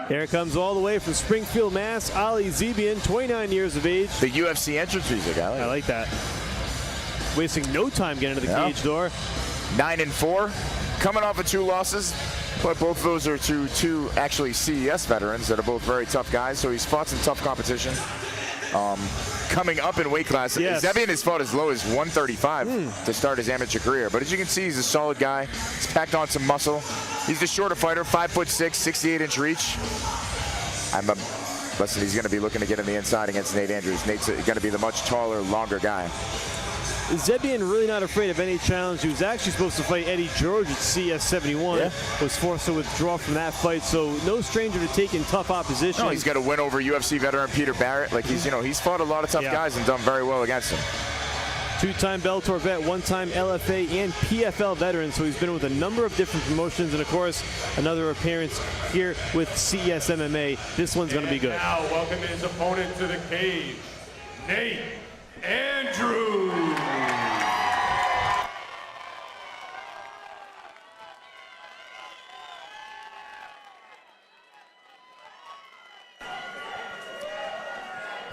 Here it comes all the way from Springfield, Mass. Ali Zebian, 29 years of age. The UFC entrance music, I like that. Wasting no time getting into the cage door. 9-4, coming off of 2 losses, but both of those are to two actually CES veterans that are both very tough guys. So he's fought some tough competition. Coming up in weight class, Zebian has fought as low as 135 to start his amateur career. But as you can see, he's a solid guy. He's packed on some muscle. He's the shorter fighter, 5'6", 68-inch reach. Listen, he's going to be looking to get in the inside against Nate Andrews. Nate's going to be the much taller, longer guy. Zebian really not afraid of any challenge. He was actually supposed to fight Eddie George at CS 71. Was forced to withdraw from that fight, so no stranger to taking tough opposition. No, he's got a win over UFC veteran Peter Barrett. Like he's fought a lot of tough guys and done very well against him. 2-time Bellator vet, 1-time LFA and PFL veteran, so he's been with a number of different promotions, and of course another appearance here with CES MMA. This one's going to be good. Now welcome his opponent to the cage, Nate Andrews.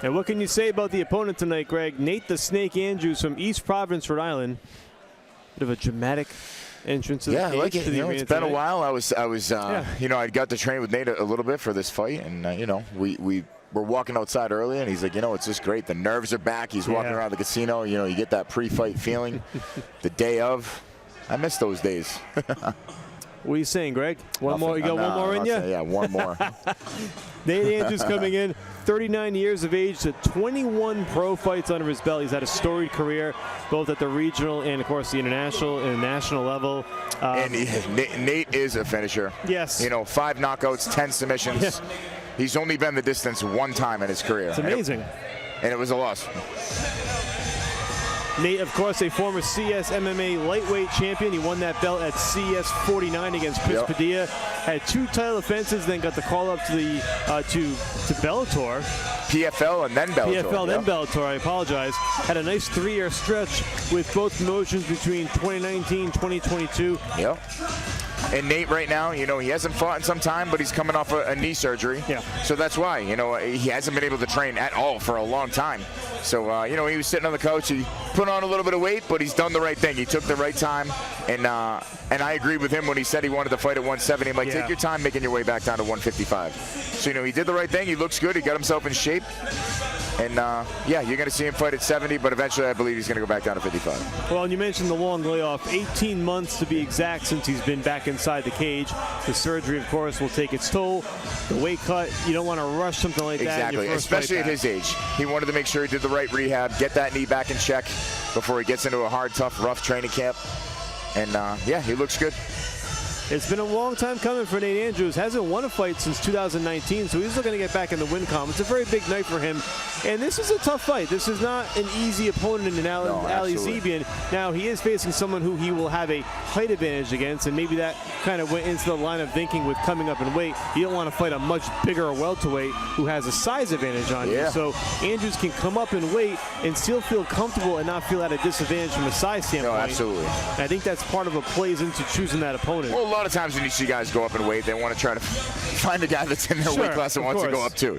And what can you say about the opponent tonight, Greg? Nate the Snake Andrews from East Providence, Rhode Island. Bit of a dramatic entrance to the cage. I like it. It's been a while. I was I got to train with Nate a little bit for this fight, and we were walking outside early, and he's like, it's just great. The nerves are back. He's walking around the casino. You get that pre-fight feeling. The day of, I miss those days. What are you saying, Greg? One more? You got one more in you? Yeah, one more. Nate Andrews coming in, 39 years of age, to 21 pro fights under his belt. He's had a storied career, both at the regional and, of course, the international and national level. And Nate is a finisher. Yes. 5 knockouts, 10 submissions. Yeah. He's only been the distance one time in his career. It's amazing. And it was a loss. Nate, of course, a former CS MMA lightweight champion. He won that belt at CS 49 against Chris Padilla. Had 2 title defenses, then got the call up to the to Bellator. PFL and then Bellator. PFL, then Bellator, I apologize. Had a nice 3-year stretch with both promotions between 2019 and 2022. Yep. And Nate right now, he hasn't fought in some time, but he's coming off a knee surgery. Yeah. So that's why, he hasn't been able to train at all for a long time. So, he was sitting on the couch. He put on a little bit of weight, but he's done the right thing. He took the right time. And I agreed with him when he said he wanted to fight at 170. I'm like, take your time making your way back down to 155. So, he did the right thing. He looks good. He got himself in shape. And, you're going to see him fight at 70, but eventually I believe he's going to go back down to 55. Well, and you mentioned the long layoff, 18 months to be exact since he's been back inside the cage. The surgery, of course, will take its toll. The weight cut, you don't want to rush something like that. Exactly, especially at his age. He wanted to make sure he did the right rehab, get that knee back in check before he gets into a hard, tough, rough training camp. And, he looks good. It's been a long time coming for Nate Andrews. Hasn't won a fight since 2019, so he's looking to get back in the win column. It's a very big night for him. And this is a tough fight. This is not an easy opponent in Ali Zebian. Now, he is facing someone who he will have a height advantage against, and maybe that kind of went into the line of thinking with coming up in weight. You don't want to fight a much bigger welterweight who has a size advantage on you. So Andrews can come up in weight and still feel comfortable and not feel at a disadvantage from a size standpoint. No, absolutely. And I think that's part of what plays into choosing that opponent. Well, a lot of times when you see guys go up in weight, they want to try to find a guy that's in their weight class that wants to go up too,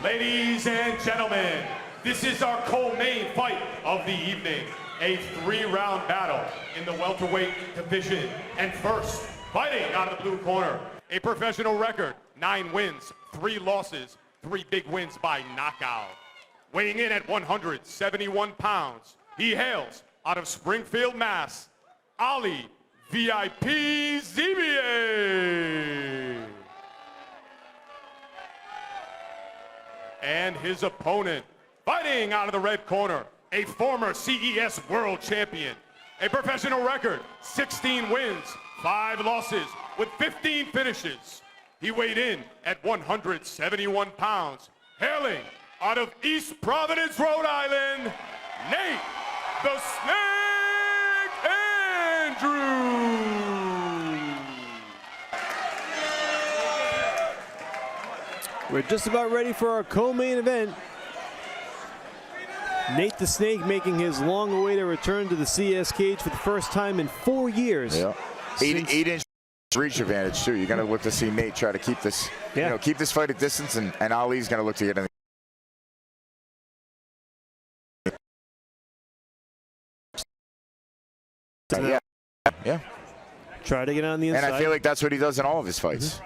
Ladies and gentlemen, this is our co-main fight of the evening. A 3-round battle in the welterweight division. And first, fighting out of the blue corner, a professional record, 9 wins, 3 losses, 3 big wins by knockout. Weighing in at 171 pounds, he hails out of Springfield, Mass, Ali VIP Zebian. And his opponent, fighting out of the red corner, a former CES world champion, a professional record, 16 wins, 5 losses, with 15 finishes. He weighed in at 171 pounds, hailing out of East Providence, Rhode Island, Nate the Snake Andrews. We're just about ready for our co-main event. Nate the Snake making his long-awaited return to the CS cage for the first time in 4 years. Yeah. 8-inch reach advantage too. You're going to look to see Nate try to keep this, keep this fight at distance, and Ali's going to look to get in. Yeah. Try to get on the inside. And I feel like that's what he does in all of his fights.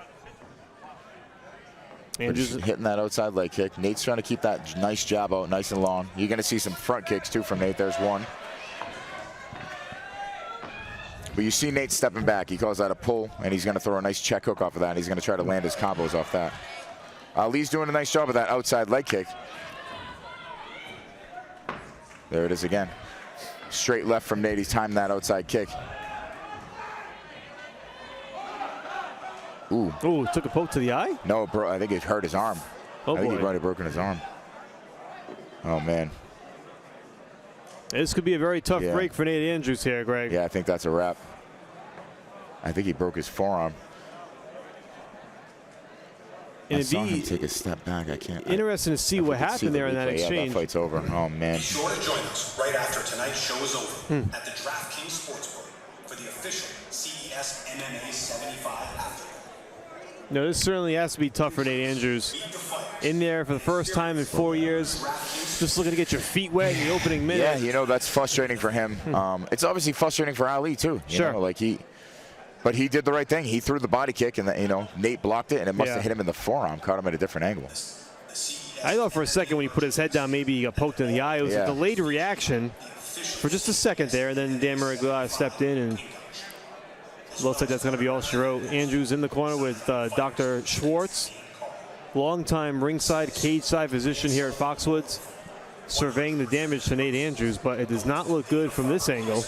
Andrews hitting that outside leg kick. Nate's trying to keep that nice jab out nice and long. You're going to see some front kicks too from Nate. There's one. But you see Nate stepping back. He calls that a pull, and he's going to throw a nice check hook off of that. And he's going to try to land his combos off that. Ali's doing a nice job of that outside leg kick. There it is again. Straight left from Nate. He's timed that outside kick. Ooh. Ooh, took a poke to the eye? No, bro, I think it hurt his arm. Oh, I think boy. he might have broken his arm. Oh, man. This could be a very tough break for Nate Andrews here, Greg. Yeah, I think that's a wrap. I think he broke his forearm. And I saw him take a step back. I can't. Interesting to see what happened there in that exchange. Yeah, that fight's over. Oh, man. Be sure to join us right after tonight's show is over at the DraftKings Sportsbook for the official CES MMA 75 after. No, this certainly has to be tough for Nate Andrews. In there for the first time in 4 years, just looking to get your feet wet in the opening minute. Yeah, you know, that's frustrating for him. It's obviously frustrating for Ali, too. You know, like but he did the right thing. He threw the body kick, and, Nate blocked it, and it must have hit him in the forearm, caught him at a different angle. I thought for a second when he put his head down, maybe he got poked in the eye. It was a delayed reaction for just a second there, and then Dan Mariglia stepped in, and looks like that's going to be all she wrote. Andrews in the corner with Dr. Schwartz, longtime ringside, cage-side physician here at Foxwoods, surveying the damage to Nate Andrews, but it does not look good from this angle.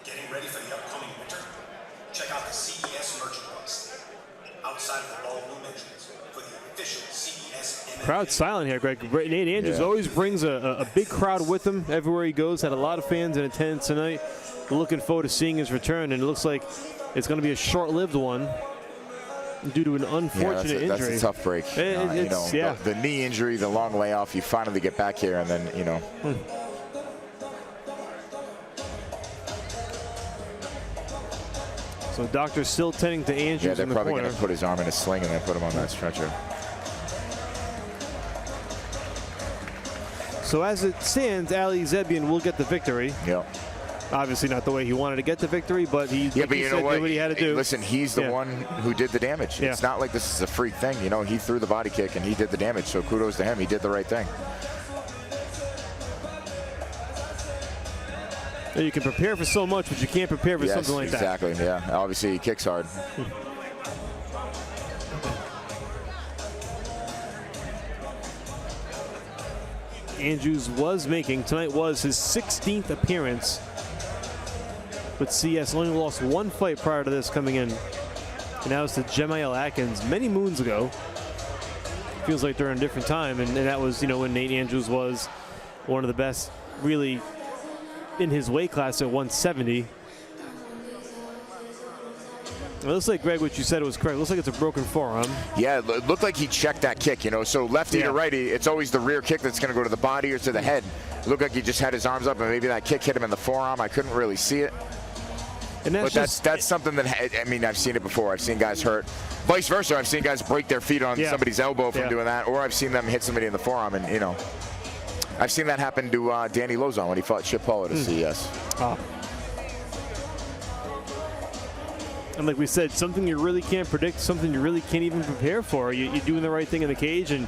Getting ready for the upcoming winter? Check out the CES merchandise outside of the ballroom entrance for the official CES MMA. Crowd silent here, Greg. Nate Andrews always brings a big crowd with him everywhere he goes. Had a lot of fans in attendance tonight. We're looking forward to seeing his return, and it looks like it's going to be a short-lived one due to an unfortunate injury. That's a tough break. The knee injury, the long layoff, you finally get back here, and then, So doctor's still tending to Andrews in the corner. Yeah, they're probably going to put his arm in a sling and then put him on that stretcher. So as it stands, Ali Zebian will get the victory. Yep. Obviously not the way he wanted to get the victory, but he, but you know what? Did what he had to do. Listen, he's the one who did the damage. It's not like this is a freak thing. He threw the body kick and he did the damage. So kudos to him. He did the right thing. You can prepare for so much, but you can't prepare for something like that. Exactly. Yeah. Obviously, he kicks hard. Andrews tonight was his 16th appearance with CS. Only lost one fight prior to this coming in, and that was to Jemiel Atkins many moons ago. Feels like they're in a different time, and that was when Nate Andrews was one of the best really in his weight class at 170. It looks like, Greg, what you said was correct. It looks like it's a broken forearm. Yeah, it looked like he checked that kick, So lefty to righty, it's always the rear kick that's going to go to the body or to the head. It looked like he just had his arms up, and maybe that kick hit him in the forearm. I couldn't really see it. And that's something that, I've seen it before. I've seen guys hurt. Vice versa, I've seen guys break their feet on somebody's elbow from doing that, or I've seen them hit somebody in the forearm, and, I've seen that happen to Danny Lozon when he fought Chip Paul at a CES. And like we said, something you really can't predict, something you really can't even prepare for. You're doing the right thing in the cage, and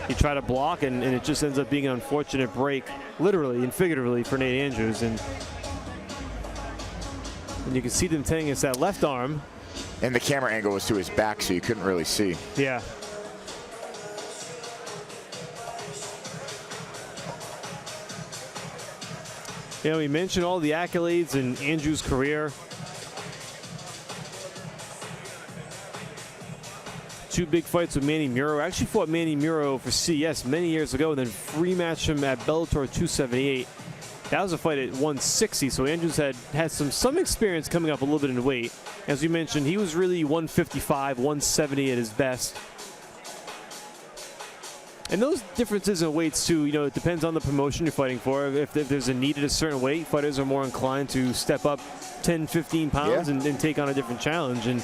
you try to block, and it just ends up being an unfortunate break, literally and figuratively, for Nate Andrews. And you can see them tending us that left arm. And the camera angle was to his back, so you couldn't really see. Yeah. We mentioned all the accolades in Andrews' career. 2 big fights with Manny Muro. I actually fought Manny Muro for CS many years ago, and then rematched him at Bellator 278. That was a fight at 160, so Andrews had some experience coming up a little bit in weight. As we mentioned, he was really 155, 170 at his best. And those differences in weights too, it depends on the promotion you're fighting for. If there's a need at a certain weight, fighters are more inclined to step up 10, 15 pounds and take on a different challenge. And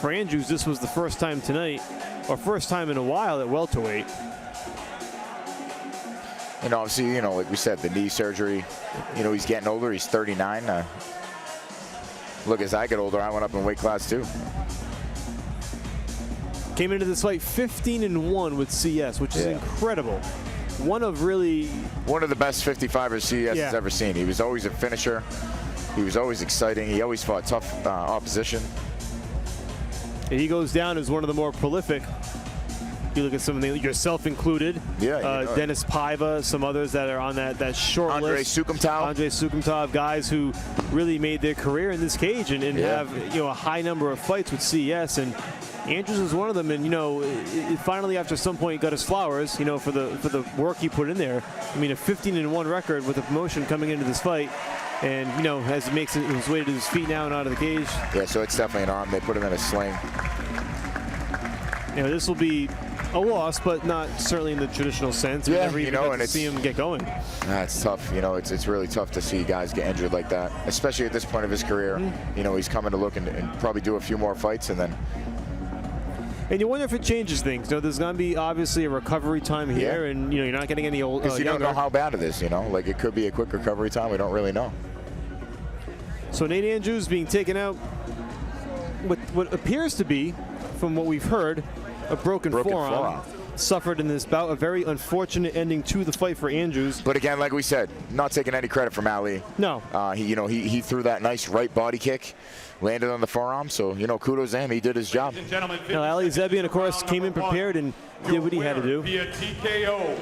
for Andrews, this was the first time tonight, or first time in a while at welterweight. And obviously, like we said, the knee surgery, he's getting older. He's 39. Look, as I get older, I went up in weight class too. Came into this fight 15-1 with CS, which is incredible. One of the best 55ers CS has ever seen. He was always a finisher. He was always exciting. He always fought tough opposition. And he goes down as one of the more prolific. You look at some of them, yourself included. Dennis Paiva, some others that are on that short list. Andre Sukumtov, guys who really made their career in this cage and have a high number of fights with CES. And Andrews was one of them. And it finally after some point got his flowers. For the work he put in there. I mean, a 15-1 record with a promotion coming into this fight. And as he makes his way to his feet now and out of the cage. Yeah, so it's definitely an arm. They put him in a sling. This will be a loss, but not certainly in the traditional sense. We never even got to see him get going. That's tough. It's really tough to see guys get injured like that, especially at this point of his career. He's coming to look and probably do a few more fights, and then. And you wonder if it changes things. There's going to be obviously a recovery time here, and you're not getting any old. Because you don't know how bad it is. Like it could be a quick recovery time. We don't really know. So Nate Andrews being taken out with what appears to be, from what we've heard, a broken forearm. Suffered in this bout. A very unfortunate ending to the fight for Andrews. But again, like we said, not taking any credit from Ali. No. He threw that nice right body kick, landed on the forearm. So kudos to him. He did his job. Ali Zebian, of course, came in prepared and did what he had to do. Via TKO